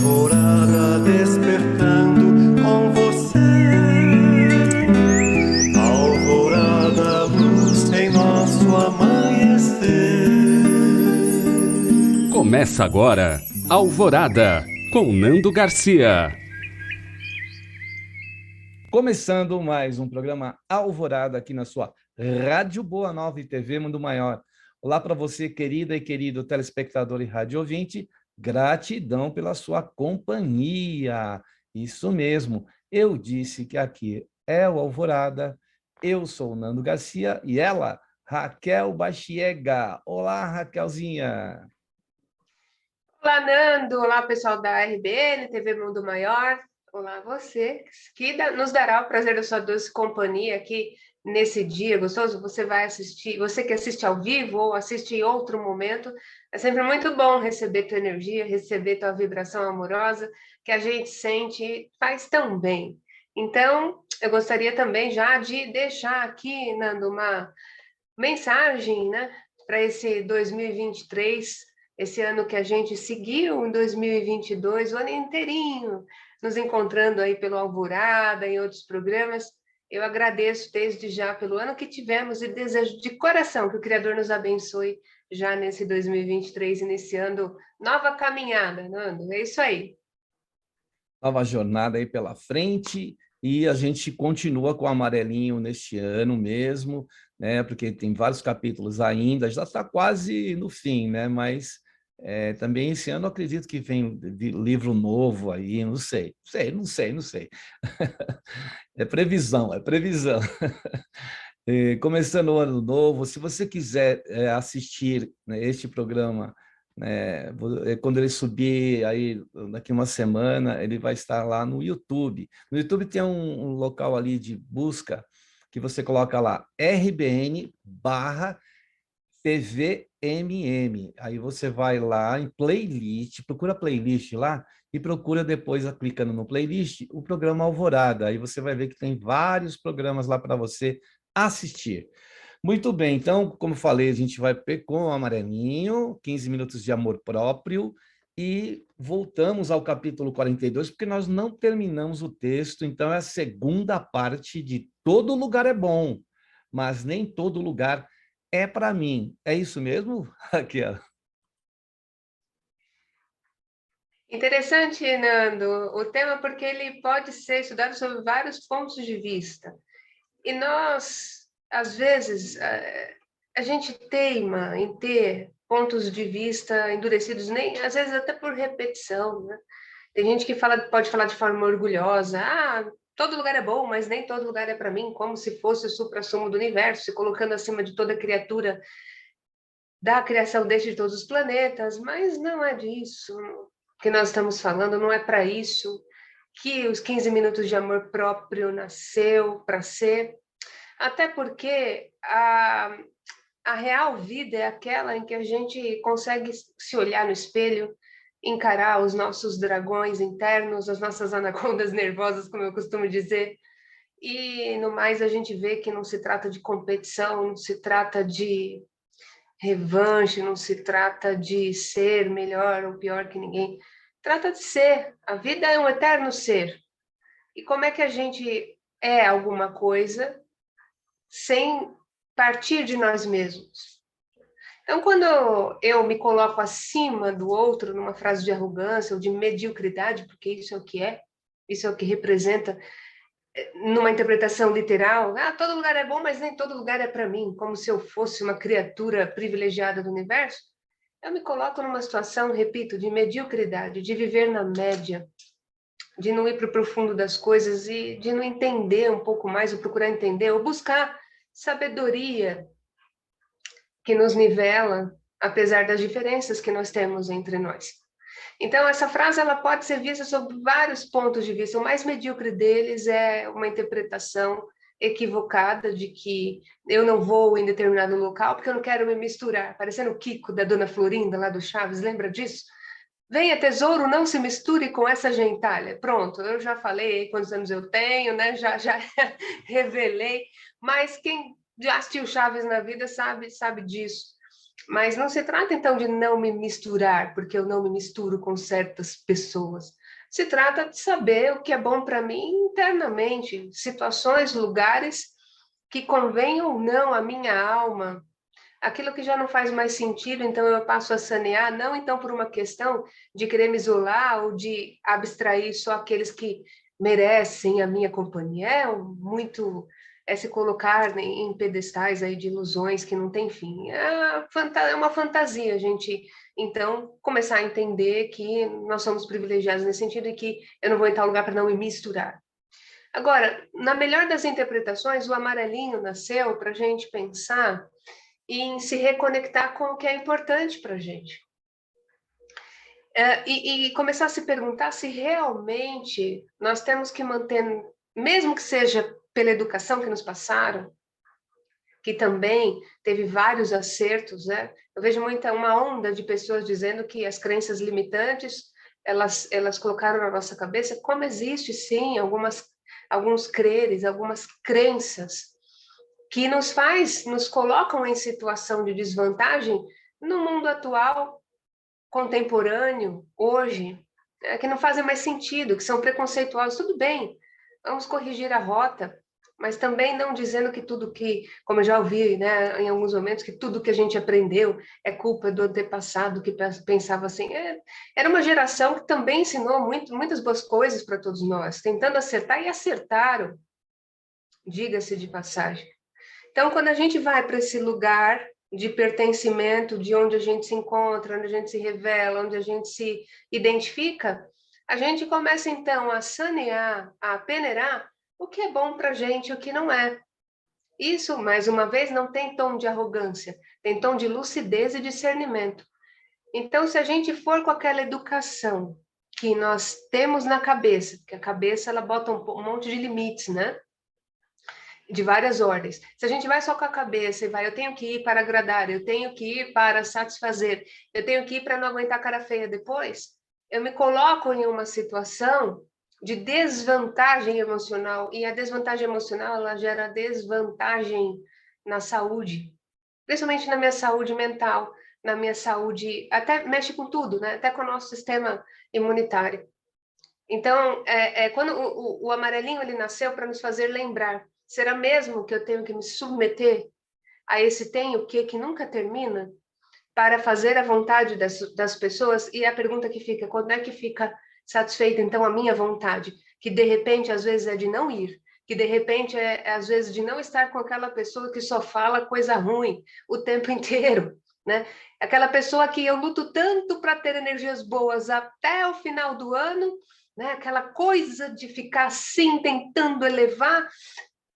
Alvorada despertando com você. Alvorada, luz em nosso amanhecer. Começa agora, Alvorada, com Nando Garcia. Começando mais um programa Alvorada aqui na sua Rádio Boa Nova e TV Mundo Maior. Olá para você, querida e querido telespectador e rádio ouvinte. Gratidão pela sua companhia. Isso mesmo, eu disse que aqui é o Alvorada. Eu sou o Nando Garcia e ela, Raquel Bachiega. Olá, Raquelzinha. Olá, Nando. Olá, pessoal da RBN, TV Mundo Maior. Olá, você, que nos dará o prazer da sua doce companhia aqui nesse dia gostoso. Você vai assistir, você que assiste ao vivo ou assiste em outro momento, é sempre muito bom receber tua energia, receber tua vibração amorosa, que a gente sente e faz tão bem. Então, eu gostaria também já de deixar aqui, Nando, uma mensagem, né, para esse 2023, esse ano que a gente seguiu em 2022, o ano inteirinho, nos encontrando aí pelo Alvorada, em outros programas. Eu agradeço desde já pelo ano que tivemos e desejo de coração que o Criador nos abençoe já nesse 2023, iniciando nova caminhada, Nando. É isso aí. Nova jornada aí pela frente e a gente continua com o amarelinho neste ano mesmo, né? Porque tem vários capítulos ainda, já está quase no fim, né? Mas também esse ano eu acredito que vem livro novo aí, não sei. É previsão, é previsão. Começando o ano novo, se você quiser assistir, né, este programa, né, quando ele subir aí daqui uma semana, ele vai estar lá no YouTube. No YouTube tem um local ali de busca que você coloca lá RBN barra TVMM. Aí você vai lá em playlist, procura playlist lá e procura depois, clicando no playlist, o programa Alvorada. Aí você vai ver que tem vários programas lá para você assistir. Muito bem, então, como falei, a gente vai com o amarelinho, 15 minutos de amor próprio, e voltamos ao capítulo 42, porque nós não terminamos o texto, então é a segunda parte de Todo Lugar é Bom, mas nem todo lugar é para mim. É isso mesmo, Raquel? Interessante, Nando, o tema, porque ele pode ser estudado sob vários pontos de vista. E nós, às vezes, a gente teima em ter pontos de vista endurecidos, nem às vezes até por repetição, né? Tem gente que pode falar de forma orgulhosa, todo lugar é bom, mas nem todo lugar é para mim, como se fosse o suprassumo do universo, se colocando acima de toda criatura da criação desde todos os planetas, mas não é disso que nós estamos falando, não é para isso que os 15 minutos de amor próprio nasceu para ser. Até porque a real vida é aquela em que a gente consegue se olhar no espelho, encarar os nossos dragões internos, as nossas anacondas nervosas, como eu costumo dizer, e no mais a gente vê que não se trata de competição, não se trata de revanche, não se trata de ser melhor ou pior que ninguém, trata de ser. A vida é um eterno ser. E como é que a gente é alguma coisa sem partir de nós mesmos? Então, quando eu me coloco acima do outro numa frase de arrogância ou de mediocridade, porque isso é o que representa numa interpretação literal, todo lugar é bom, mas nem todo lugar é para mim, como se eu fosse uma criatura privilegiada do universo, eu me coloco numa situação, repito, de mediocridade, de viver na média, de não ir para o profundo das coisas e de não entender um pouco mais, ou procurar entender, ou buscar sabedoria que nos nivela, apesar das diferenças que nós temos entre nós. Então, essa frase ela pode ser vista sob vários pontos de vista. O mais medíocre deles é uma interpretação equivocada de que eu não vou em determinado local porque eu não quero me misturar, parecendo o Kiko da Dona Florinda lá do Chaves, lembra disso? Venha, tesouro, não se misture com essa gentalha. Pronto, eu já falei quantos anos eu tenho, né? Já revelei, mas quem já assistiu Chaves na vida sabe disso. Mas não se trata, então, de não me misturar, porque eu não me misturo com certas pessoas. Se trata de saber o que é bom para mim internamente, situações, lugares que convêm ou não à minha alma. Aquilo que já não faz mais sentido, então eu passo a sanear, não então por uma questão de querer me isolar ou de abstrair só aqueles que merecem a minha companhia. Muito se colocar em pedestais aí de ilusões que não tem fim. É uma fantasia a gente, então, começar a entender que nós somos privilegiados nesse sentido e que eu não vou em tal lugar para não me misturar. Agora, na melhor das interpretações, o amarelinho nasceu para a gente pensar em se reconectar com o que é importante para a gente. E começar a se perguntar se realmente nós temos que manter, mesmo que seja pela educação que nos passaram, que também teve vários acertos, né? Eu vejo uma onda de pessoas dizendo que as crenças limitantes, elas colocaram na nossa cabeça, como existe sim alguns creres, algumas crenças que nos colocam em situação de desvantagem no mundo atual, contemporâneo, hoje, que não fazem mais sentido, que são preconceituosos. Tudo bem, vamos corrigir a rota, mas também não dizendo que tudo que, como eu já ouvi, né, em alguns momentos, que tudo que a gente aprendeu é culpa do antepassado que pensava assim. Era uma geração que também ensinou muitas boas coisas para todos nós, tentando acertar e acertaram, diga-se de passagem. Então, quando a gente vai para esse lugar de pertencimento, de onde a gente se encontra, onde a gente se revela, onde a gente se identifica, a gente começa, então, a sanear, a peneirar o que é bom para a gente e o que não é. Isso, mais uma vez, não tem tom de arrogância, tem tom de lucidez e discernimento. Então, se a gente for com aquela educação que nós temos na cabeça, porque a cabeça ela bota um monte de limites, né? De várias ordens. Se a gente vai só com a cabeça e vai, eu tenho que ir para agradar, eu tenho que ir para satisfazer, eu tenho que ir para não aguentar cara feia depois, eu me coloco em uma situação de desvantagem emocional, e a desvantagem emocional, ela gera desvantagem na saúde, principalmente na minha saúde mental, na minha saúde, até mexe com tudo, né? Até com o nosso sistema imunitário. Então, quando o amarelinho ele nasceu para nos fazer lembrar, será mesmo que eu tenho que me submeter a esse tenho que nunca termina para fazer a vontade das pessoas? E a pergunta que fica, quando é que fica satisfeita então a minha vontade? Que de repente às vezes é de não ir, que de repente às vezes de não estar com aquela pessoa que só fala coisa ruim o tempo inteiro, né? Aquela pessoa que eu luto tanto para ter energias boas até o final do ano, né? Aquela coisa de ficar assim tentando elevar,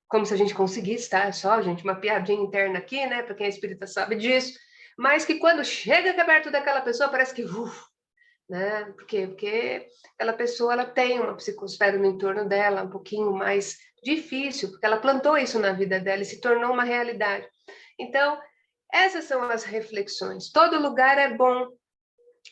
como se a gente conseguisse, tá? É só, gente, uma piadinha interna aqui, né? Para quem é espírita sabe disso. Mas que quando chega perto daquela pessoa, parece que... né? Por quê? Porque aquela pessoa ela tem uma psicosfera no entorno dela um pouquinho mais difícil, porque ela plantou isso na vida dela e se tornou uma realidade. Então, essas são as reflexões. Todo lugar é bom,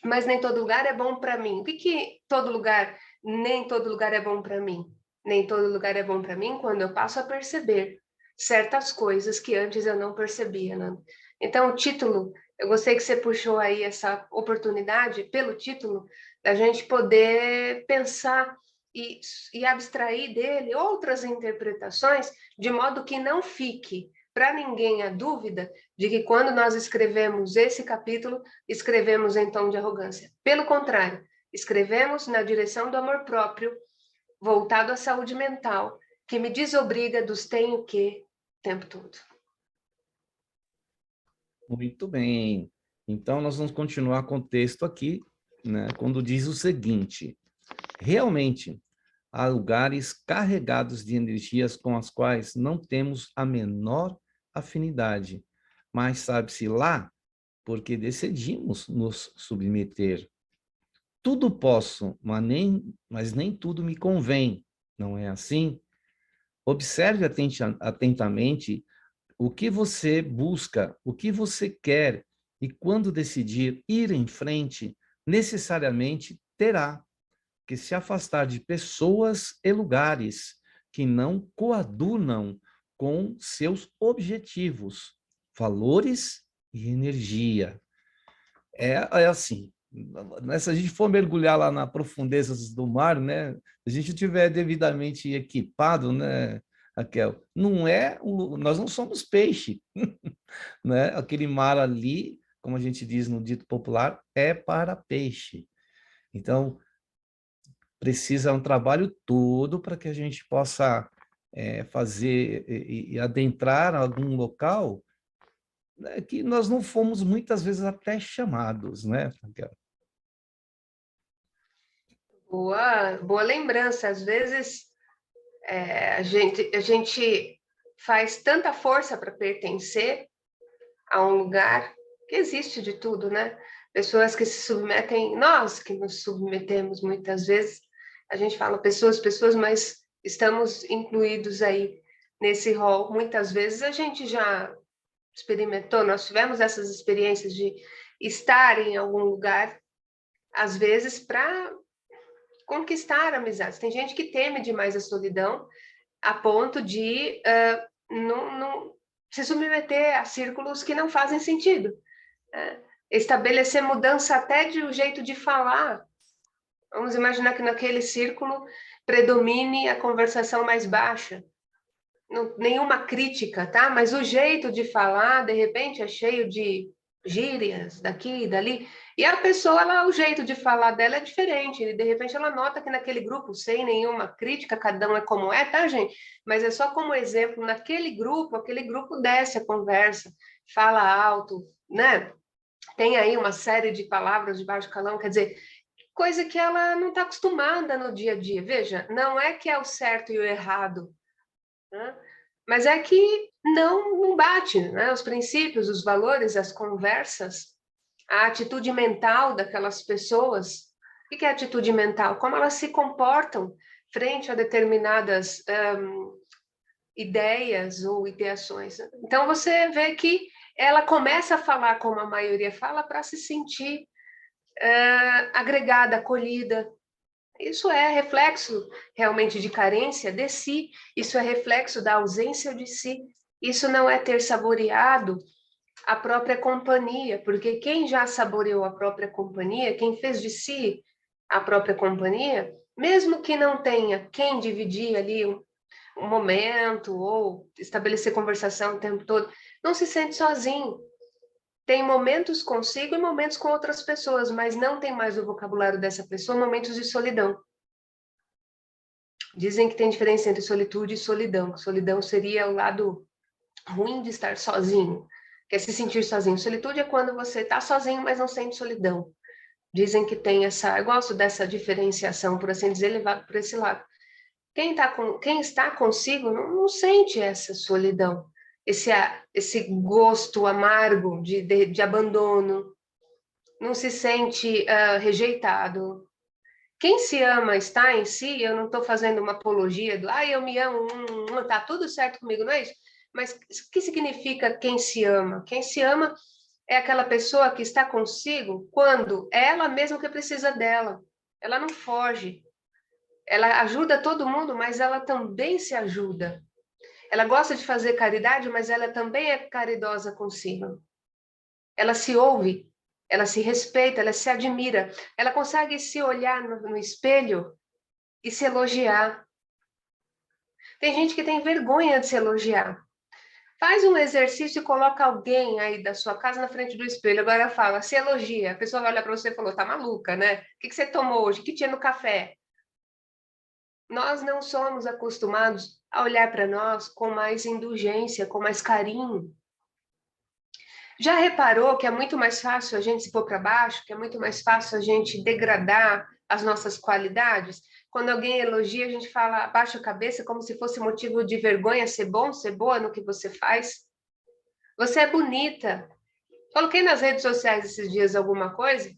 mas nem todo lugar é bom para mim. O que todo lugar, nem todo lugar é bom para mim? Nem todo lugar é bom para mim quando eu passo a perceber certas coisas que antes eu não percebia, né? Então, o título, eu gostei que você puxou aí essa oportunidade, pelo título, da gente poder pensar e abstrair dele outras interpretações, de modo que não fique para ninguém a dúvida de que quando nós escrevemos esse capítulo, escrevemos em tom de arrogância. Pelo contrário, escrevemos na direção do amor próprio, voltado à saúde mental, que me desobriga dos tenho que o tempo todo. Muito bem. Então, nós vamos continuar com o texto aqui, né, quando diz o seguinte: realmente, há lugares carregados de energias com as quais não temos a menor afinidade, mas sabe-se lá porque decidimos nos submeter. Tudo posso, mas nem tudo me convém, não é assim? Observe atentamente o que você busca, o que você quer, e quando decidir ir em frente, necessariamente terá que se afastar de pessoas e lugares que não coadunam com seus objetivos, valores e energia. É assim, né, se a gente for mergulhar lá nas profundezas do mar, né, se a gente estiver devidamente equipado, né, Raquel, nós não somos peixe, né? Aquele mar ali, como a gente diz no dito popular, é para peixe. Então, precisa um trabalho todo para que a gente possa fazer e adentrar algum local, né, que nós não fomos muitas vezes até chamados, né, Raquel? Boa lembrança. Às vezes a gente faz tanta força para pertencer a um lugar que existe de tudo, né? Pessoas que se submetem, nós que nos submetemos muitas vezes, a gente fala pessoas, mas estamos incluídos aí nesse rol. Muitas vezes a gente já experimentou, nós tivemos essas experiências de estar em algum lugar, às vezes para conquistar amizades. Tem gente que teme demais a solidão a ponto de não se submeter a círculos que não fazem sentido. Estabelecer mudança até de um jeito de falar. Vamos imaginar que naquele círculo predomine a conversação mais baixa. Não, nenhuma crítica, tá? Mas o jeito de falar, de repente, é cheio de gírias daqui e dali. E a pessoa, o jeito de falar dela é diferente. E de repente, ela nota que naquele grupo, sem nenhuma crítica, cada um é como é, tá, gente? Mas é só como exemplo, naquele grupo, aquele grupo desce a conversa, fala alto, né? Tem aí uma série de palavras de baixo calão, quer dizer, coisa que ela não está acostumada no dia a dia. Veja, não é que é o certo e o errado, né? Mas é que não bate, né? Os princípios, os valores, as conversas, a atitude mental daquelas pessoas. O que é atitude mental? Como elas se comportam frente a determinadas ideias ou ideações. Então, você vê que ela começa a falar como a maioria fala para se sentir agregada, acolhida. Isso é reflexo realmente de carência de si, isso é reflexo da ausência de si, isso não é ter saboreado a própria companhia, porque quem já saboreou a própria companhia, quem fez de si a própria companhia, mesmo que não tenha quem dividir ali um momento ou estabelecer conversação o tempo todo, não se sente sozinho. Tem momentos consigo e momentos com outras pessoas, mas não tem mais no vocabulário dessa pessoa momentos de solidão. Dizem que tem diferença entre solitude e solidão. Solidão seria o lado ruim de estar sozinho, que é se sentir sozinho. Solitude é quando você está sozinho, mas não sente solidão. Dizem que tem essa... Eu gosto dessa diferenciação, por assim dizer, levado por esse lado. Quem está consigo não sente essa solidão, esse gosto amargo de abandono, não se sente rejeitado. Quem se ama está em si, eu não estou fazendo uma apologia do eu me amo, tá tudo certo comigo, não é isso? Mas o que significa quem se ama? Quem se ama é aquela pessoa que está consigo quando é ela mesma que precisa dela. Ela não foge. Ela ajuda todo mundo, mas ela também se ajuda. Ela gosta de fazer caridade, mas ela também é caridosa consigo. Ela se ouve, ela se respeita, ela se admira. Ela consegue se olhar no espelho e se elogiar. Tem gente que tem vergonha de se elogiar. Faz um exercício e coloca alguém aí da sua casa na frente do espelho. Agora fala, se elogia. A pessoa vai olhar para você e falou, tá maluca, né? O que você tomou hoje? O que tinha no café? Nós não somos acostumados a olhar para nós com mais indulgência, com mais carinho. Já reparou que é muito mais fácil a gente se pôr para baixo, que é muito mais fácil a gente degradar as nossas qualidades? Quando alguém elogia, a gente fala, abaixa a cabeça como se fosse motivo de vergonha ser bom, ser boa no que você faz. Você é bonita. Coloquei nas redes sociais esses dias alguma coisa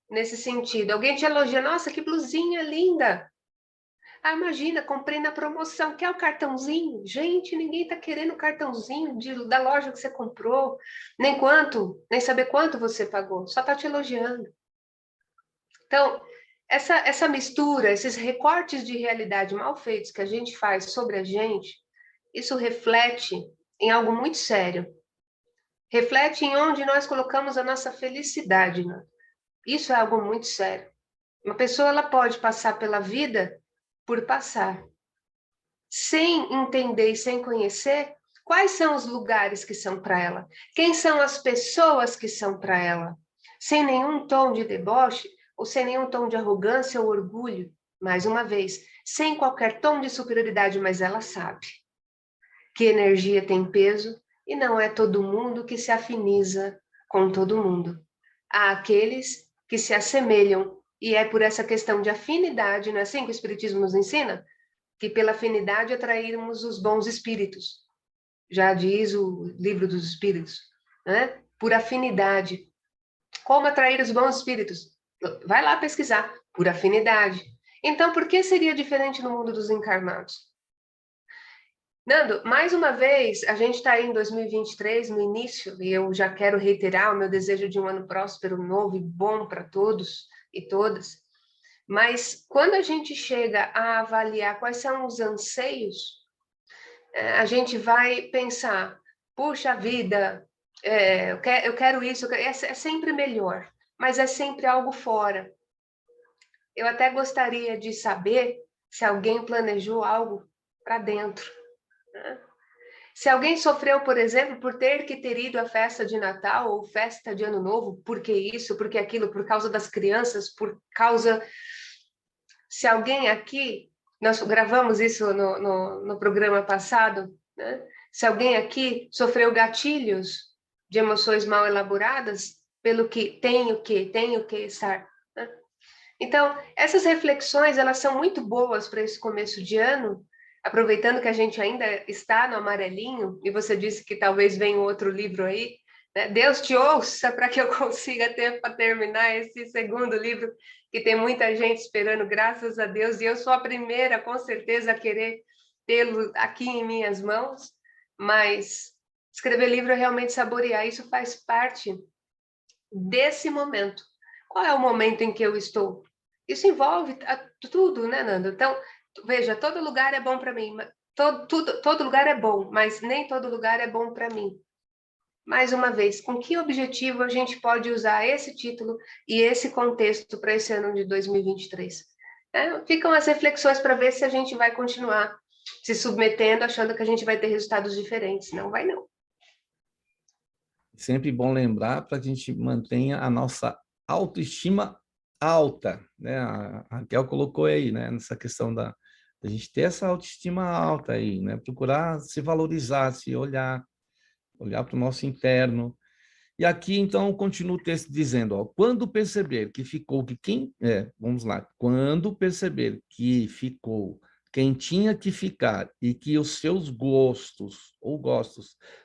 nesse sentido. Alguém te elogia, nossa, que blusinha linda. Imagina, comprei na promoção, quer o cartãozinho? Gente, ninguém está querendo o cartãozinho da loja que você comprou, nem saber quanto você pagou, só está te elogiando. Então, essa mistura, esses recortes de realidade mal feitos que a gente faz sobre a gente, isso reflete em algo muito sério. reflete em onde nós colocamos a nossa felicidade, né? Isso é algo muito sério. Uma pessoa ela pode passar pela vida por passar, sem entender e sem conhecer quais são os lugares que são para ela, quem são as pessoas que são para ela, sem nenhum tom de deboche ou sem nenhum tom de arrogância ou orgulho, mais uma vez, sem qualquer tom de superioridade, mas ela sabe que energia tem peso e não é todo mundo que se afiniza com todo mundo. Há aqueles que se assemelham, e é por essa questão de afinidade, não é assim que o Espiritismo nos ensina? Que pela afinidade atrairmos os bons espíritos. Já diz o livro dos espíritos, né? Por afinidade. Como atrair os bons espíritos? Vai lá pesquisar, por afinidade. Então, por que seria diferente no mundo dos encarnados? Nando, mais uma vez, a gente está aí em 2023, no início, e eu já quero reiterar o meu desejo de um ano próspero, novo e bom para todos e todas. Mas quando a gente chega a avaliar quais são os anseios, a gente vai pensar, puxa vida, eu quero isso, é sempre melhor, mas é sempre algo fora. Eu até gostaria de saber se alguém planejou algo para dentro. Né? Se alguém sofreu, por exemplo, por ter que ter ido à festa de Natal ou festa de Ano Novo, por que isso, por que aquilo, por causa das crianças, por causa... Se alguém aqui, nós gravamos isso no programa passado, né? Se alguém aqui sofreu gatilhos de emoções mal elaboradas pelo que tenho que estar. Né? Então, essas reflexões, elas são muito boas para esse começo de ano, aproveitando que a gente ainda está no amarelinho, e você disse que talvez venha outro livro aí, né? Deus te ouça para que eu consiga tempo para terminar esse segundo livro, que tem muita gente esperando, graças a Deus, e eu sou a primeira, com certeza, a querer tê-lo aqui em minhas mãos, mas escrever livro é realmente saborear, isso faz parte desse momento. Qual é o momento em que eu estou? Isso envolve tudo, né, Nando? Então, veja, todo lugar é bom para mim, todo lugar é bom, mas nem todo lugar é bom para mim. Mais uma vez, com que objetivo a gente pode usar esse título e esse contexto para esse ano de 2023? Ficam as reflexões para ver se a gente vai continuar se submetendo, achando que a gente vai ter resultados diferentes. Não vai, não. Sempre bom lembrar para que a gente mantenha a nossa autoestima alta, né? A Raquel colocou aí, né? Nessa questão da gente ter essa autoestima alta aí, né? Procurar se valorizar, se olhar para o nosso interno. E aqui, então, continua o texto dizendo, ó, quando perceber que ficou vamos lá, quando perceber que ficou quem tinha que ficar e que os seus gostos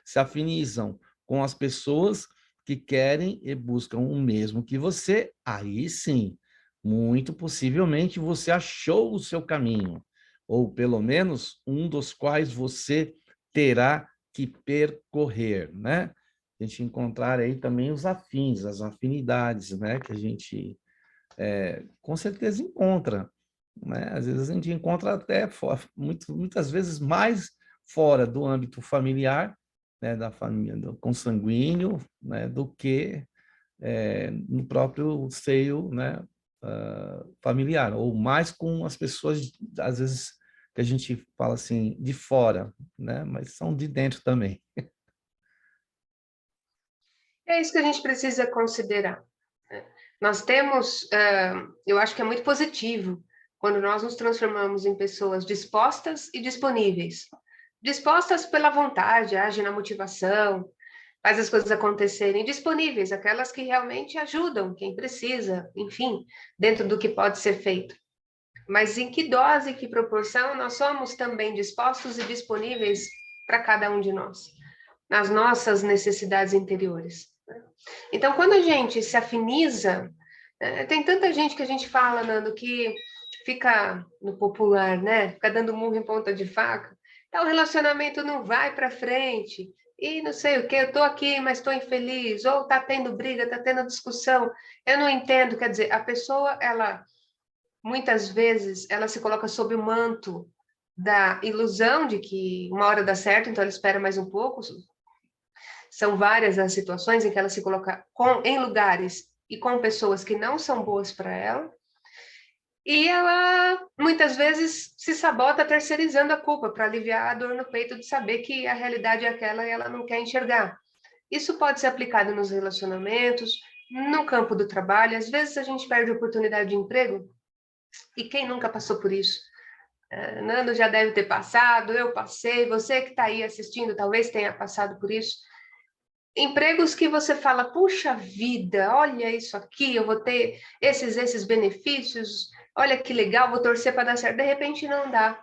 se afinizam com as pessoas que querem e buscam o mesmo que você, aí sim, muito possivelmente você achou o seu caminho, ou pelo menos um dos quais você terá que percorrer, né? A gente encontrar aí também os afins, as afinidades, né? Que a gente com certeza encontra, né? Às vezes a gente encontra até muitas vezes mais fora do âmbito familiar, né? Da família, do consanguíneo, né? Do que no próprio seio, né? Familiar, ou mais com as pessoas, às vezes, que a gente fala assim, de fora, né? Mas são de dentro também. É isso que a gente precisa considerar. Nós temos, eu acho que é muito positivo quando nós nos transformamos em pessoas dispostas e disponíveis. Dispostas pela vontade, agem na motivação, faz as coisas acontecerem, disponíveis, aquelas que realmente ajudam quem precisa, enfim, dentro do que pode ser feito. Mas em que dose e que proporção nós somos também dispostos e disponíveis para cada um de nós, nas nossas necessidades interiores. Então, quando a gente se afiniza, tem tanta gente que a gente fala, Nando, que fica no popular, né? Fica dando murro em ponta de faca. Então, o relacionamento não vai para frente. E não sei o que, eu estou aqui, mas estou infeliz. Ou está tendo briga, está tendo discussão. Eu não entendo. Quer dizer, a pessoa, ela, muitas vezes, ela se coloca sob o manto da ilusão de que uma hora dá certo, então ela espera mais um pouco. são várias as situações em que ela se coloca em lugares e com pessoas que não são boas para ela, e ela muitas vezes se sabota terceirizando a culpa para aliviar a dor no peito de saber que a realidade é aquela e ela não quer enxergar. Isso pode ser aplicado nos relacionamentos, no campo do trabalho. Às vezes a gente perde oportunidade de emprego, e quem nunca passou por isso? Nando já deve ter passado, eu passei, você que está aí assistindo talvez tenha passado por isso. Empregos que você fala, puxa vida, olha isso aqui, eu vou ter esses benefícios, olha que legal, vou torcer para dar certo. De repente não dá,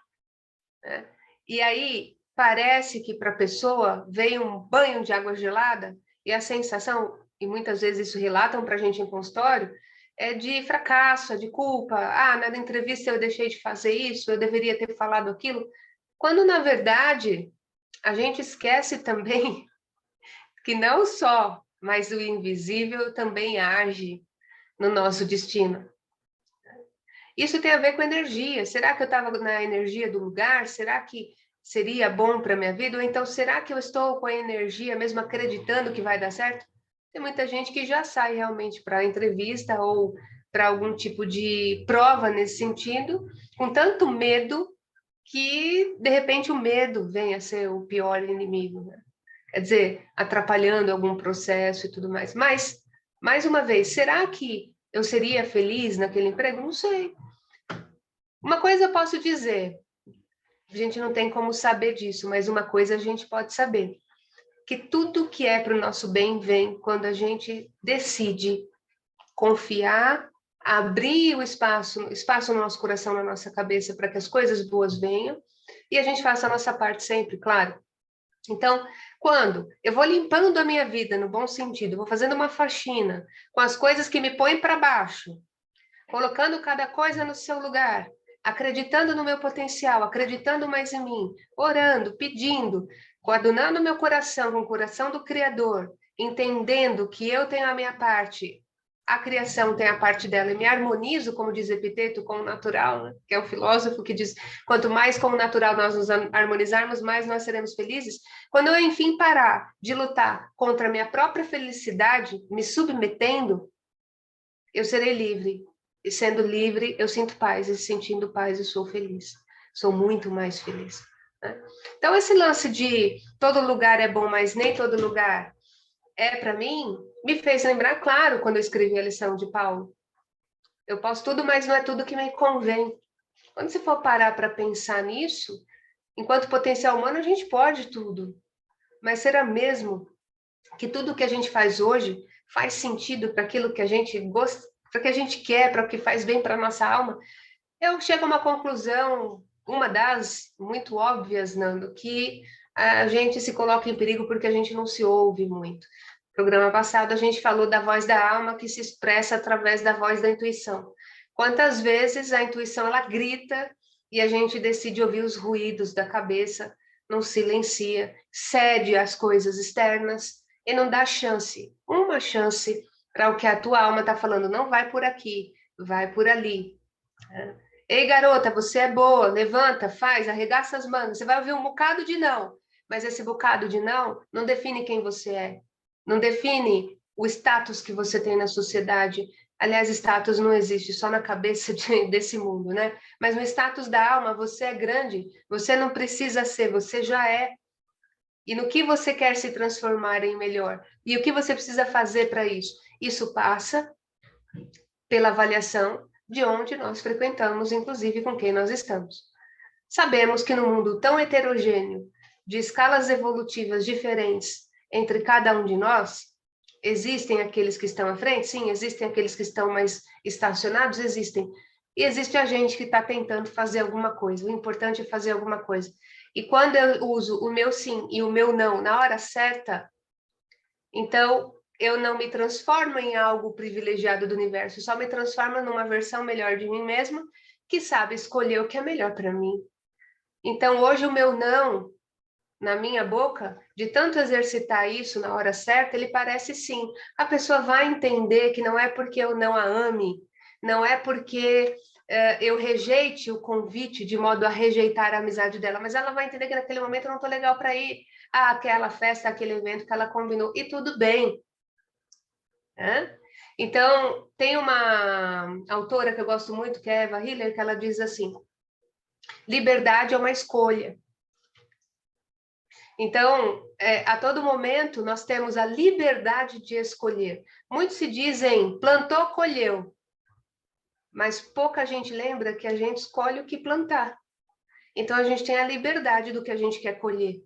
né? E aí parece que para a pessoa veio um banho de água gelada e a sensação, e muitas vezes isso relatam para a gente em consultório, é de fracasso, é de culpa. Ah, na entrevista eu deixei de fazer isso, eu deveria ter falado aquilo. Quando, na verdade, a gente esquece também que não só, mas o invisível também age no nosso destino. Isso tem a ver com energia. Será que eu estava na energia do lugar? Será que seria bom para a minha vida? Ou então, será que eu estou com a energia mesmo acreditando que vai dar certo? Tem muita gente que já sai realmente para a entrevista ou para algum tipo de prova nesse sentido, com tanto medo que, de repente, o medo vem a ser o pior inimigo, né? Quer dizer, atrapalhando algum processo e tudo mais. Mas, mais uma vez, será que eu seria feliz naquele emprego? Não sei. Uma coisa eu posso dizer, a gente não tem como saber disso, mas uma coisa a gente pode saber, que tudo que é para o nosso bem vem quando a gente decide confiar, abrir o espaço no nosso coração, na nossa cabeça, para que as coisas boas venham, e a gente faça a nossa parte sempre, claro. Então, quando eu vou limpando a minha vida no bom sentido, vou fazendo uma faxina com as coisas que me põem para baixo, colocando cada coisa no seu lugar, acreditando no meu potencial, acreditando mais em mim, orando, pedindo, coadunando meu coração com o coração do Criador, entendendo que eu tenho a minha parte, a criação tem a parte dela, e me harmonizo, como diz Epiteto, com o natural, né? Que é o filósofo que diz, quanto mais com o natural nós nos harmonizarmos, mais nós seremos felizes. Quando eu, enfim, parar de lutar contra a minha própria felicidade, me submetendo, eu serei livre. E sendo livre, eu sinto paz, e sentindo paz, eu sou feliz. Sou muito mais feliz, né? Então, esse lance de todo lugar é bom, mas nem todo lugar é para mim, me fez lembrar, claro, quando eu escrevi a lição de Paulo. Eu posso tudo, mas não é tudo que me convém. Quando você for parar para pensar nisso, enquanto potencial humano, a gente pode tudo. Mas será mesmo que tudo que a gente faz hoje faz sentido para aquilo que a gente gosta, para o que a gente quer, para o que faz bem para a nossa alma? Eu chego a uma conclusão, uma das muito óbvias, Nando, que a gente se coloca em perigo porque a gente não se ouve muito. No programa passado, a gente falou da voz da alma que se expressa através da voz da intuição. Quantas vezes a intuição ela grita e a gente decide ouvir os ruídos da cabeça, não silencia, cede às coisas externas e não dá chance, uma chance para o que a tua alma está falando. Não vai por aqui, vai por ali. Ei, garota, você é boa, levanta, faz, arregaça as mangas. Você vai ouvir um bocado de não, mas esse bocado de não define quem você é, não define o status que você tem na sociedade. Aliás, status não existe só na cabeça desse mundo, né? Mas no status da alma, você é grande, você não precisa ser, você já é. E no que você quer se transformar em melhor? E o que você precisa fazer para isso? Isso passa pela avaliação de onde nós frequentamos, inclusive com quem nós estamos. Sabemos que no mundo tão heterogêneo, de escalas evolutivas diferentes entre cada um de nós, existem aqueles que estão à frente? Sim. Existem aqueles que estão mais estacionados? Existem. E existe a gente que está tentando fazer alguma coisa. O importante é fazer alguma coisa. E quando eu uso o meu sim e o meu não na hora certa, então eu não me transformo em algo privilegiado do universo, só me transformo numa versão melhor de mim mesma, que sabe escolher o que é melhor para mim. Então, hoje, o meu não, na minha boca, de tanto exercitar isso na hora certa, ele parece sim. A pessoa vai entender que não é porque eu não a ame, não é porque eu rejeite o convite de modo a rejeitar a amizade dela, mas ela vai entender que naquele momento eu não estou legal para ir. aquela festa, aquele evento que ela combinou, e tudo bem. Né? Então, tem uma autora que eu gosto muito, que é Eva Hiller, que ela diz assim, liberdade é uma escolha. Então, a todo momento, nós temos a liberdade de escolher. Muitos se dizem, plantou, colheu. Mas pouca gente lembra que a gente escolhe o que plantar. Então, a gente tem a liberdade do que a gente quer colher.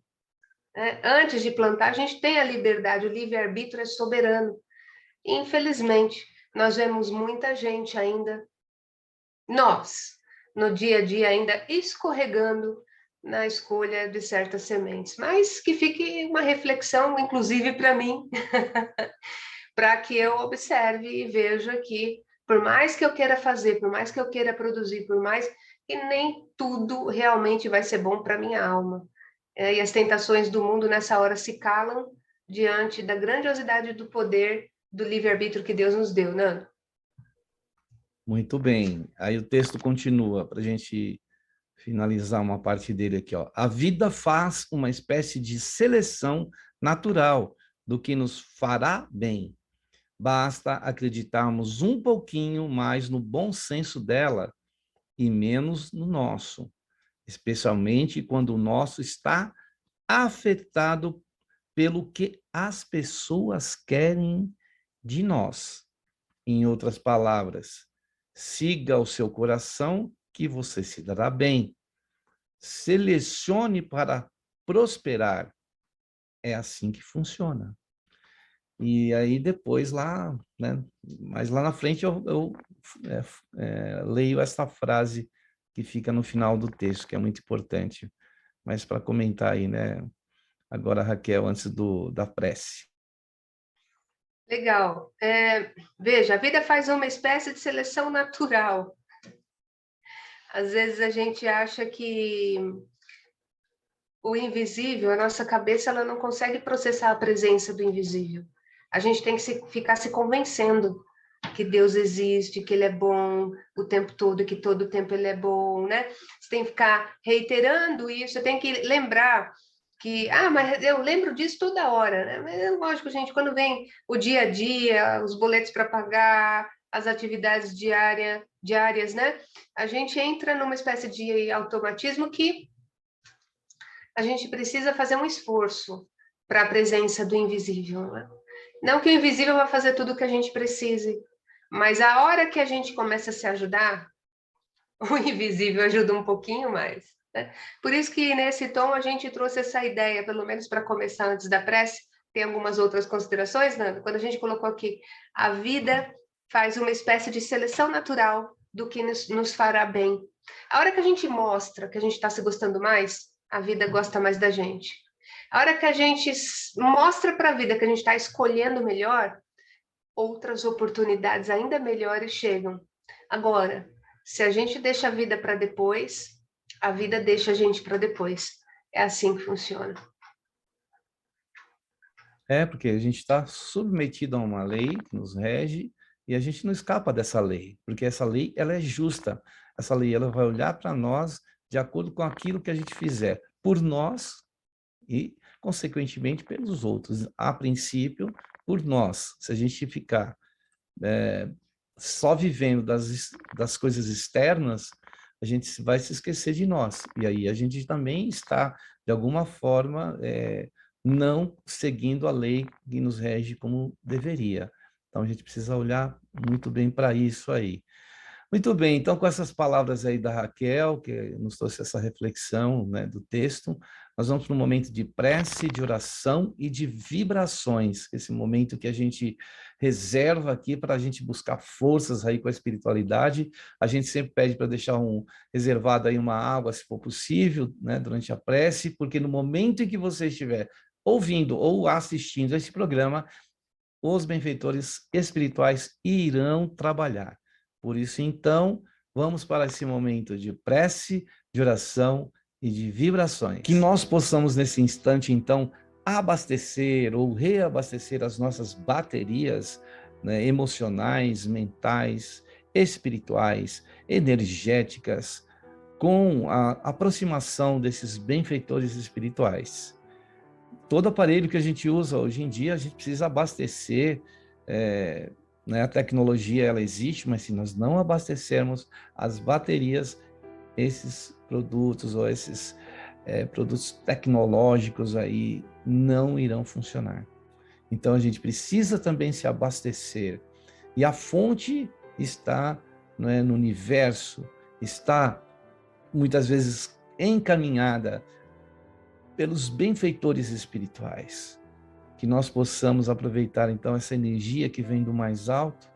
Antes de plantar, a gente tem a liberdade, o livre-arbítrio é soberano. Infelizmente, nós vemos muita gente ainda, nós, no dia a dia, ainda escorregando na escolha de certas sementes. Mas que fique uma reflexão, inclusive para mim, para que eu observe e veja que, por mais que eu queira fazer, por mais que eu queira produzir, por mais que nem tudo realmente vai ser bom para minha alma. E as tentações do mundo nessa hora se calam diante da grandiosidade do poder do livre-arbítrio que Deus nos deu, Nando. Muito bem. Aí o texto continua, para a gente finalizar uma parte dele aqui, ó. A vida faz uma espécie de seleção natural do que nos fará bem. Basta acreditarmos um pouquinho mais no bom senso dela e menos no nosso, especialmente quando o nosso está afetado pelo que as pessoas querem de nós. Em outras palavras, siga o seu coração que você se dará bem. Selecione para prosperar. É assim que funciona. E aí depois lá, né, mas lá na frente eu leio essa frase que fica no final do texto, que é muito importante. Mas para comentar aí, né, agora, Raquel, antes da prece. Legal. Veja, a vida faz uma espécie de seleção natural. Às vezes a gente acha que o invisível, a nossa cabeça, ela não consegue processar a presença do invisível. A gente tem que ficar se convencendo que Deus existe, que Ele é bom o tempo todo, que todo o tempo Ele é bom, né? Você tem que ficar reiterando isso, você tem que lembrar que, mas eu lembro disso toda hora, né? Mas é lógico, gente, quando vem o dia a dia, os boletos para pagar, as atividades diárias, né? A gente entra numa espécie de automatismo que a gente precisa fazer um esforço para a presença do invisível, né? Não que o invisível vai fazer tudo o que a gente precise, mas a hora que a gente começa a se ajudar, o invisível ajuda um pouquinho mais. Né? Por isso que nesse tom a gente trouxe essa ideia, pelo menos para começar antes da prece, tem algumas outras considerações, Nando? Quando a gente colocou aqui, a vida faz uma espécie de seleção natural do que nos fará bem. A hora que a gente mostra que a gente está se gostando mais, a vida gosta mais da gente. A hora que a gente mostra para a vida que a gente está escolhendo melhor, outras oportunidades ainda melhores chegam. Agora, se a gente deixa a vida para depois, a vida deixa a gente para depois. É assim que funciona. Porque a gente está submetido a uma lei que nos rege e a gente não escapa dessa lei, porque essa lei ela é justa. Essa lei ela vai olhar para nós de acordo com aquilo que a gente fizer por nós e, consequentemente, pelos outros. A princípio, por nós. Se a gente ficar só vivendo das coisas externas, a gente vai se esquecer de nós. E aí a gente também está, de alguma forma, não seguindo a lei que nos rege como deveria. Então, a gente precisa olhar muito bem para isso aí. Muito bem, então, com essas palavras aí da Raquel, que nos trouxe essa reflexão, né, do texto, nós vamos para um momento de prece, de oração e de vibrações, esse momento que a gente reserva aqui para a gente buscar forças aí com a espiritualidade. A gente sempre pede para deixar reservado aí uma água, se for possível, né, durante a prece, porque no momento em que você estiver ouvindo ou assistindo esse programa, os benfeitores espirituais irão trabalhar. Por isso, então, vamos para esse momento de prece, de oração e de vibrações. Que nós possamos, nesse instante, então, abastecer ou reabastecer as nossas baterias, né, emocionais, mentais, espirituais, energéticas, com a aproximação desses benfeitores espirituais. todo aparelho que a gente usa hoje em dia, a gente precisa abastecer, né? A tecnologia, ela existe, mas se nós não abastecermos as baterias, esses produtos ou esses produtos tecnológicos aí não irão funcionar. Então, a gente precisa também se abastecer. E a fonte está, né, no universo, está muitas vezes encaminhada pelos benfeitores espirituais. Que nós possamos aproveitar então essa energia que vem do mais alto,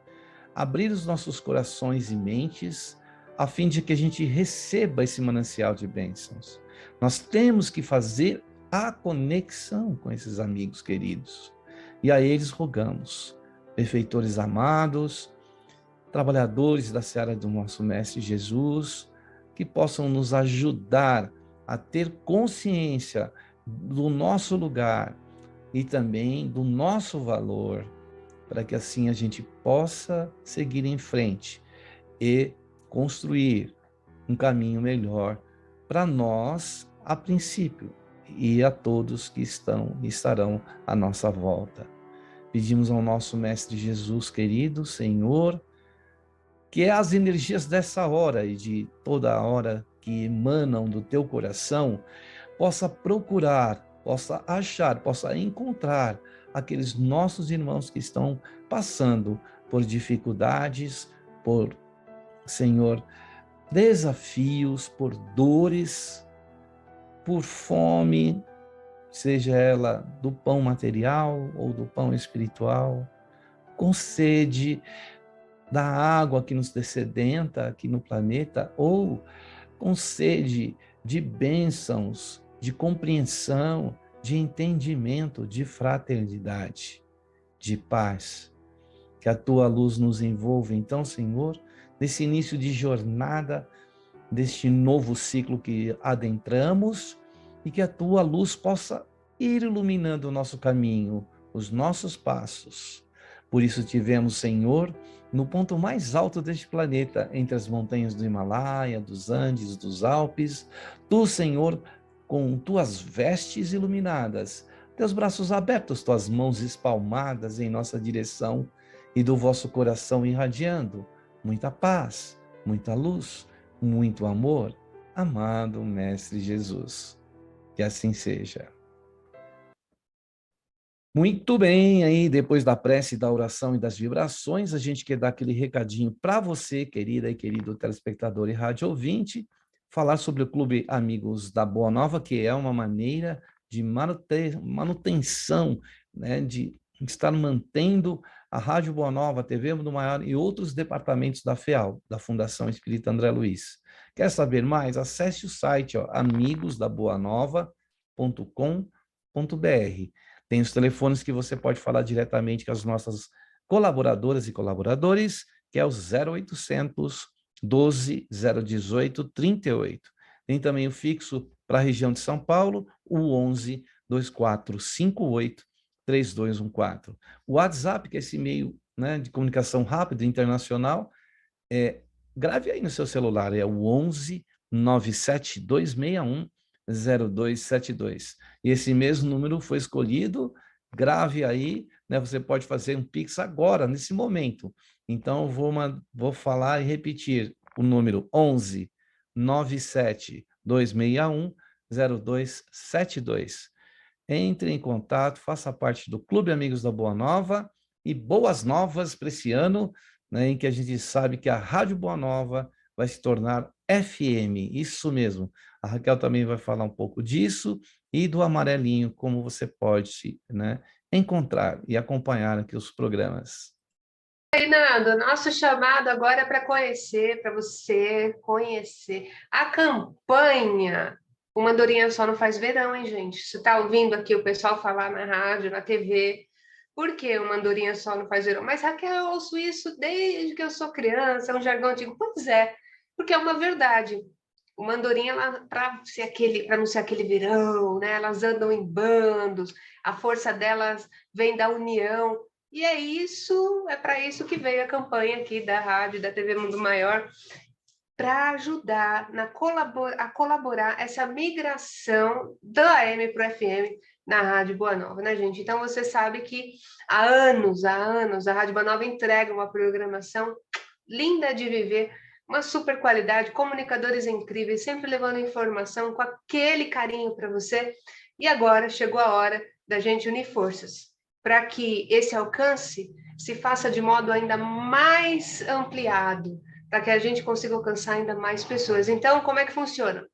abrir os nossos corações e mentes, a fim de que a gente receba esse manancial de bênçãos. Nós temos que fazer a conexão com esses amigos queridos. E a eles rogamos, benfeitores amados, trabalhadores da seara do nosso Mestre Jesus, que possam nos ajudar a ter consciência do nosso lugar e também do nosso valor, para que assim a gente possa seguir em frente e construir um caminho melhor para nós, a princípio, e a todos que estarão à nossa volta. Pedimos ao nosso Mestre Jesus querido, Senhor, que as energias dessa hora e de toda a hora que emanam do teu coração, possa procurar, possa achar, possa encontrar aqueles nossos irmãos que estão passando por dificuldades, por, Senhor, desafios, por dores, por fome, seja ela do pão material ou do pão espiritual, com sede da água que nos dessedenta aqui no planeta, ou com sede de bênçãos, de compreensão, de entendimento, de fraternidade, de paz. Que a tua luz nos envolva, então, Senhor, nesse início de jornada, deste novo ciclo que adentramos, e que a tua luz possa ir iluminando o nosso caminho, os nossos passos. Por isso tivemos, Senhor, no ponto mais alto deste planeta, entre as montanhas do Himalaia, dos Andes, dos Alpes, tu, Senhor, com tuas vestes iluminadas, teus braços abertos, tuas mãos espalmadas em nossa direção e do vosso coração irradiando muita paz, muita luz, muito amor, amado Mestre Jesus. Que assim seja. Muito bem, aí depois da prece, da oração e das vibrações, a gente quer dar aquele recadinho para você, querida e querido telespectador e rádio ouvinte, falar sobre o Clube Amigos da Boa Nova, que é uma maneira de manutenção, né, de estar mantendo a Rádio Boa Nova, a TV Mundo Maior e outros departamentos da FEAL, da Fundação Espírita André Luiz. Quer saber mais? Acesse o site amigosdaboanova.com.br. Tem os telefones que você pode falar diretamente com as nossas colaboradoras e colaboradores, que é o 0800 12 018 38. Tem também o fixo para a região de São Paulo, o 11 2458 3214. O WhatsApp, que é esse meio, né, de comunicação rápida internacional, grave aí no seu celular, é o 11 97261 0272. E esse mesmo número foi escolhido, grave aí, né? Você pode fazer um Pix agora, nesse momento. Então, vou falar e repetir o número 11 97261 0272. Entre em contato, faça parte do Clube Amigos da Boa Nova e boas novas para esse ano, né, em que a gente sabe que a Rádio Boa Nova vai se tornar FM, isso mesmo. A Raquel também vai falar um pouco disso e do amarelinho, como você pode, né, encontrar e acompanhar aqui os programas. Reinaldo, nosso chamado agora é para conhecer, para você conhecer a campanha Uma Andorinha Só Não Faz Verão, hein, gente? Você está ouvindo aqui o pessoal falar na rádio, na TV, por que uma andorinha só não faz verão? Mas, Raquel, eu ouço isso desde que eu sou criança, é um jargão antigo. Pois é, porque é uma verdade. Uma andorinha, para não ser aquele verão, né? Elas andam em bandos, a força delas vem da união. E é para isso que veio a campanha aqui da rádio, da TV Mundo Maior, para ajudar a colaborar essa migração da AM para o FM, na Rádio Boa Nova, né, gente? Então, você sabe que há anos, a Rádio Boa Nova entrega uma programação linda de viver, uma super qualidade, comunicadores incríveis, sempre levando informação com aquele carinho para você. E agora chegou a hora da gente unir forças para que esse alcance se faça de modo ainda mais ampliado, para que a gente consiga alcançar ainda mais pessoas. Então, como é que funciona?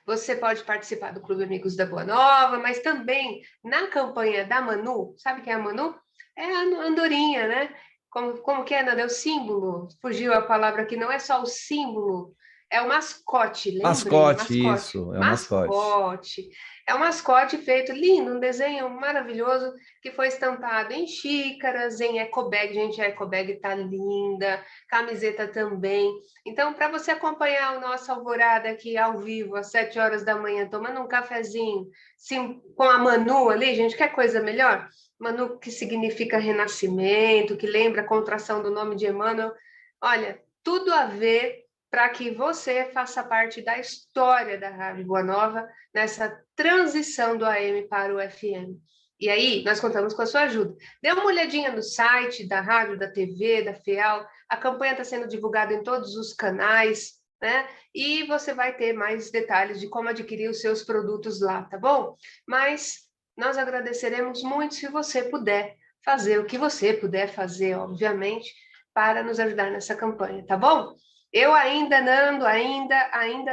Você pode participar do Clube Amigos da Boa Nova, mas também na campanha da Manu, sabe quem é a Manu? É a andorinha, né? Como que é, Nanda? É o símbolo. Fugiu a palavra aqui, não é só o símbolo, é o mascote, lembrei, Mascote, mascote. isso, é o mascote. Mascote. É um mascote feito lindo, um desenho maravilhoso que foi estampado em xícaras, em ecobag. Gente, a ecobag tá linda, camiseta também. Então, para você acompanhar o nosso Alvorada aqui ao vivo, às 7 horas da manhã, tomando um cafezinho, sim, com a Manu ali, gente, quer coisa melhor? Manu, que significa renascimento, que lembra a contração do nome de Emmanuel. Olha, tudo a ver para que você faça parte da história da Rádio Boa Nova nessa transição do AM para o FM. E aí, nós contamos com a sua ajuda. Dê uma olhadinha no site da rádio, da TV, da FEAL. A campanha está sendo divulgada em todos os canais, né? E você vai ter mais detalhes de como adquirir os seus produtos lá, tá bom? Mas nós agradeceremos muito se você puder fazer o que você puder fazer, obviamente, para nos ajudar nessa campanha, tá bom? Eu ainda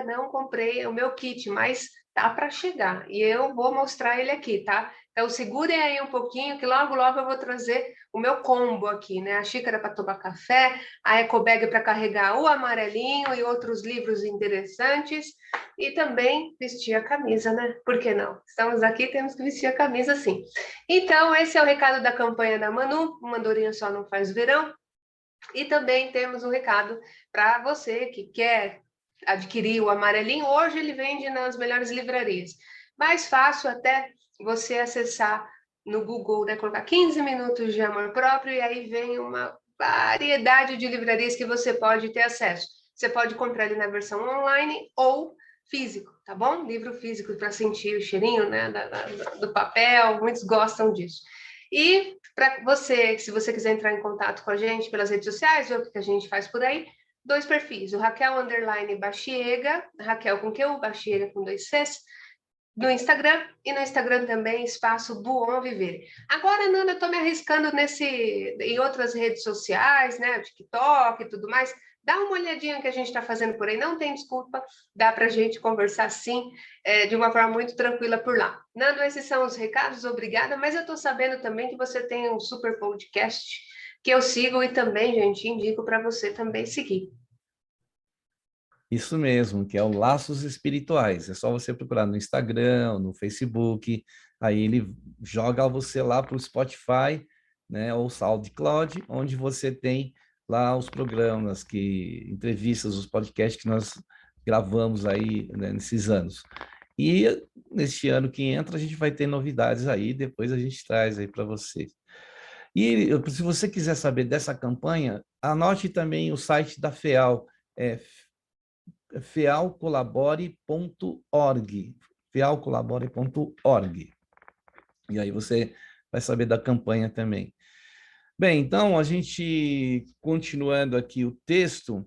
não comprei o meu kit, mas tá para chegar e eu vou mostrar ele aqui, tá? Então segurem aí um pouquinho que logo logo eu vou trazer o meu combo aqui, né? A xícara para tomar café, a ecobag para carregar o amarelinho e outros livros interessantes e também vestir a camisa, né? Por que não? Estamos aqui, temos que vestir a camisa sim. Então esse é o recado da campanha da Manu, uma andorinha só não faz verão. E também temos um recado para você que quer adquirir o amarelinho. Hoje ele vende nas melhores livrarias. Mais fácil até você acessar no Google, né? Colocar 15 minutos de amor próprio e aí vem uma variedade de livrarias que você pode ter acesso. Você pode comprar ele na versão online ou físico, tá bom? Livro físico para sentir o cheirinho, né, do papel, muitos gostam disso. E para você, se você quiser entrar em contato com a gente pelas redes sociais, ver o que a gente faz por aí, 2 perfis, o Raquel _ Baxiega, Raquel com Q, Baxiega com 2 Cs, no Instagram, e no Instagram também, espaço Buon Viver. Agora, Nanda, eu estou me arriscando em outras redes sociais, né, TikTok e tudo mais. Dá uma olhadinha que a gente está fazendo por aí, não tem desculpa, dá para a gente conversar sim, de uma forma muito tranquila por lá. Nando, esses são os recados, obrigada, mas eu estou sabendo também que você tem um super podcast que eu sigo e também, gente, indico para você também seguir. Isso mesmo, que é o Laços Espirituais. É só você procurar no Instagram, no Facebook, aí ele joga você lá para o Spotify, né, ou SoundCloud, onde você tem lá os programas, entrevistas, os podcasts que nós gravamos aí, né, nesses anos. E neste ano que entra, a gente vai ter novidades aí, depois a gente traz aí para vocês. E se você quiser saber dessa campanha, anote também o site da FEAL, é fealcolabore.org, fealcolabore.org. E aí você vai saber da campanha também. Bem, então, a gente, continuando aqui o texto,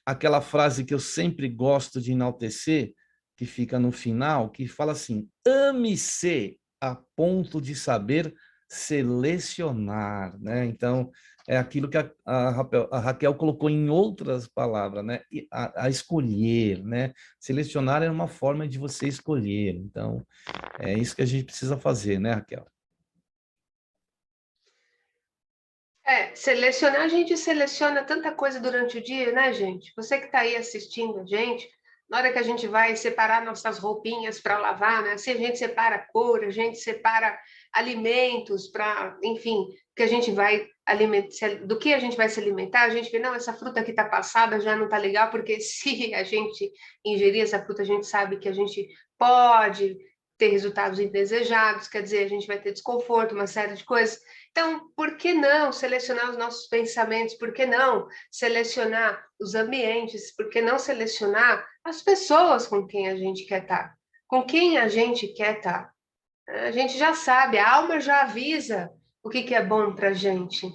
aquela frase que eu sempre gosto de enaltecer, que fica no final, que fala assim: ame-se a ponto de saber selecionar, né? Então, é aquilo que a Raquel colocou em outras palavras, né? A escolher, né? Selecionar é uma forma de você escolher. Então, é isso que a gente precisa fazer, né, Raquel? Selecionar, a gente seleciona tanta coisa durante o dia, né, gente? Você que está aí assistindo a gente, na hora que a gente vai separar nossas roupinhas para lavar, né? Se a gente separa cor, a gente separa alimentos para, enfim, que a gente vai do que a gente vai se alimentar, a gente vê, não, essa fruta aqui está passada, já não está legal, porque se a gente ingerir essa fruta, a gente sabe que a gente pode ter resultados indesejados, quer dizer, a gente vai ter desconforto, uma série de coisas. Então, por que não selecionar os nossos pensamentos? Por que não selecionar os ambientes? Por que não selecionar as pessoas com quem a gente quer estar? Com quem a gente quer estar? A gente já sabe, a alma já avisa o que é bom para a gente.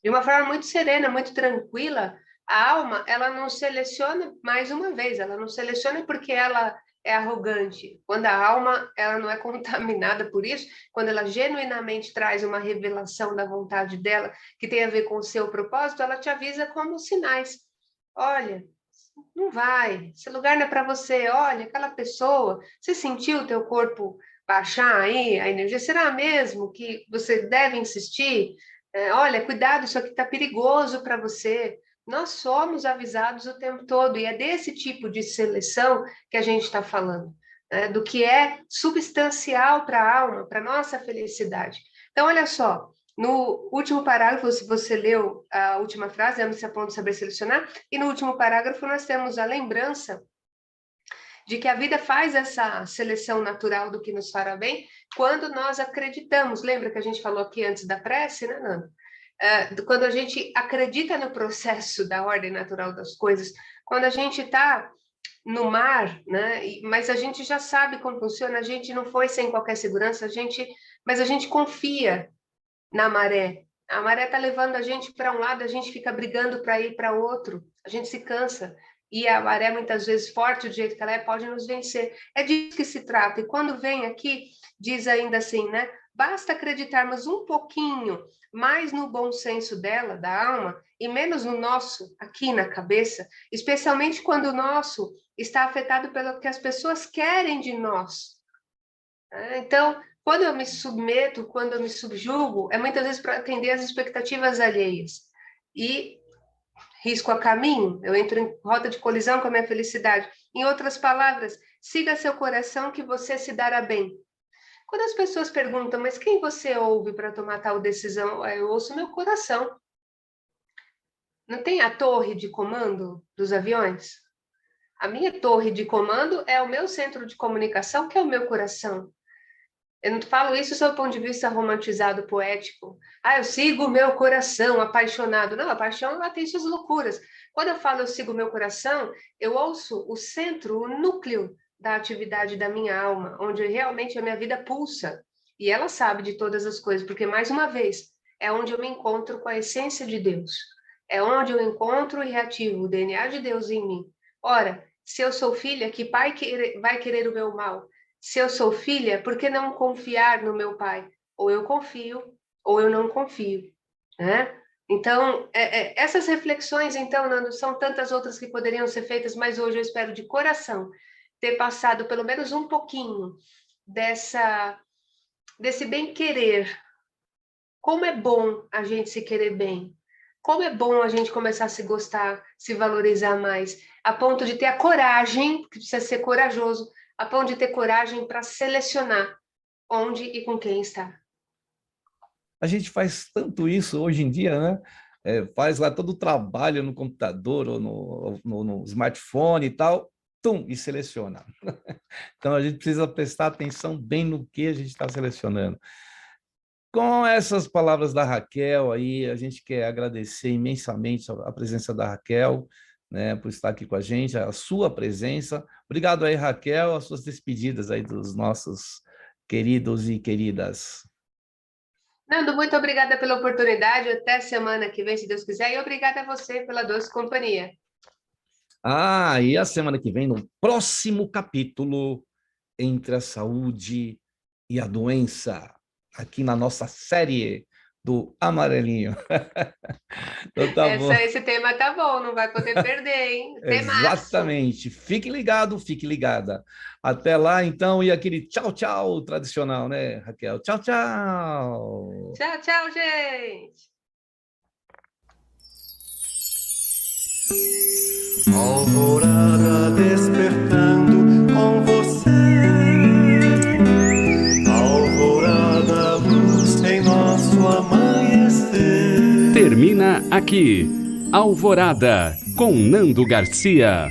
De uma forma muito serena, muito tranquila, a alma, ela não seleciona mais uma vez, ela não seleciona porque ela é arrogante. Quando a alma, ela não é contaminada por isso, quando ela genuinamente traz uma revelação da vontade dela, que tem a ver com o seu propósito, ela te avisa como sinais. Olha, não vai, esse lugar não é para você. Olha, aquela pessoa, você sentiu o teu corpo baixar aí a energia? Será mesmo que você deve insistir? Olha, cuidado, isso aqui está perigoso para você. Nós somos avisados o tempo todo, e é desse tipo de seleção que a gente está falando, né? Do que é substancial para a alma, para a nossa felicidade. Então, olha só, no último parágrafo, se você leu a última frase, ame-se a ponto de saber selecionar, e no último parágrafo nós temos a lembrança de que a vida faz essa seleção natural do que nos fará bem quando nós acreditamos. Lembra que a gente falou aqui antes da prece, né, Nando? Quando a gente acredita no processo da ordem natural das coisas, quando a gente está no mar, né? Mas a gente já sabe como funciona, a gente não foi sem qualquer segurança, mas a gente confia na maré. A maré está levando a gente para um lado, a gente fica brigando para ir para outro, a gente se cansa. E a maré, muitas vezes, forte do jeito que ela é, pode nos vencer. É disso que se trata. E quando vem aqui, diz ainda assim, né? Basta acreditarmos um pouquinho mais no bom senso dela, da alma, e menos no nosso, aqui na cabeça, especialmente quando o nosso está afetado pelo que as pessoas querem de nós. Então, quando eu me submeto, quando eu me subjugo, é muitas vezes para atender às expectativas alheias. E risco a caminho, eu entro em rota de colisão com a minha felicidade. Em outras palavras, siga seu coração que você se dará bem. Quando as pessoas perguntam, mas quem você ouve para tomar tal decisão? Eu ouço meu coração. Não tem a torre de comando dos aviões? A minha torre de comando é o meu centro de comunicação, que é o meu coração. Eu não falo isso sob o ponto de vista romantizado, poético. Eu sigo o meu coração, apaixonado. Não, a paixão, ela tem suas loucuras. Quando eu falo eu sigo o meu coração, eu ouço o centro, o núcleo da atividade da minha alma, onde realmente a minha vida pulsa. E ela sabe de todas as coisas, porque, mais uma vez, é onde eu me encontro com a essência de Deus. É onde eu encontro e reativo o DNA de Deus em mim. Ora, se eu sou filha, que pai vai querer o meu mal? Se eu sou filha, por que não confiar no meu pai? Ou eu confio, ou eu não confio, né? Então, essas reflexões, então, Nando, são tantas outras que poderiam ser feitas, mas hoje eu espero de coração ter passado pelo menos um pouquinho desse bem-querer. Como é bom a gente se querer bem. Como é bom a gente começar a se gostar, se valorizar mais, a ponto de ter a coragem, que precisa ser corajoso, a ponto de ter coragem para selecionar onde e com quem está. A gente faz tanto isso hoje em dia, né? Faz lá todo o trabalho no computador ou no smartphone e tal, e seleciona. Então, a gente precisa prestar atenção bem no que a gente está selecionando. Com essas palavras da Raquel aí, a gente quer agradecer imensamente a presença da Raquel, né, por estar aqui com a gente, a sua presença. Obrigado aí, Raquel, as suas despedidas aí dos nossos queridos e queridas. Nando, muito obrigada pela oportunidade, até semana que vem, se Deus quiser, e obrigada a você pela doce companhia. E a semana que vem, no próximo capítulo, entre a saúde e a doença, aqui na nossa série do Amarelinho. Então, tá bom. Esse tema tá bom, não vai poder perder, hein? Exatamente. Fique ligado, fique ligada. Até lá, então, e aquele tchau, tchau tradicional, né, Raquel? Tchau, tchau. Tchau, tchau, gente. Alvorada despertando com você. Alvorada, luz em nosso amanhecer. Termina aqui, Alvorada, com Nando Garcia.